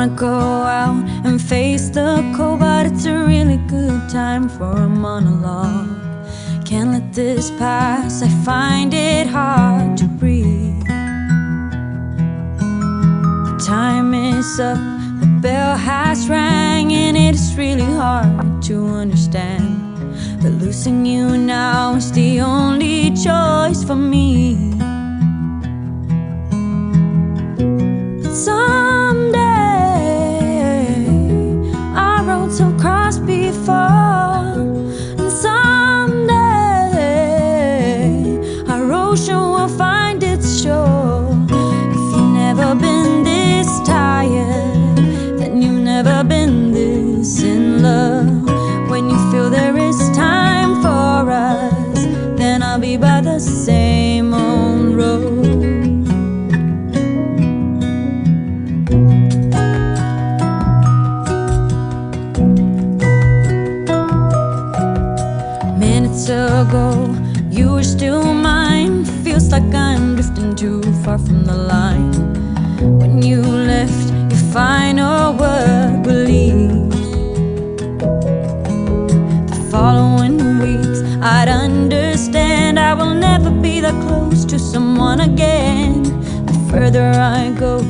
wanna go out and face the cold, but it's a really good time for a monologue. Can't let this pass, I find it hard to breathe. The time is up, the bell has rang, and it's really hard to understand that losing you now is the only choice for me. But someday our roads have crossed before, and someday our ocean will find its shore. If you've never been this tired, then you've never been this in love. When you feel there is time for us, then I'll be by the same old road. Minutes ago, you were still mine. Feels like I'm drifting too far from the line. When you left, your final word will leave. Following weeks, I'd understand I will never be that close to someone again. The further I go,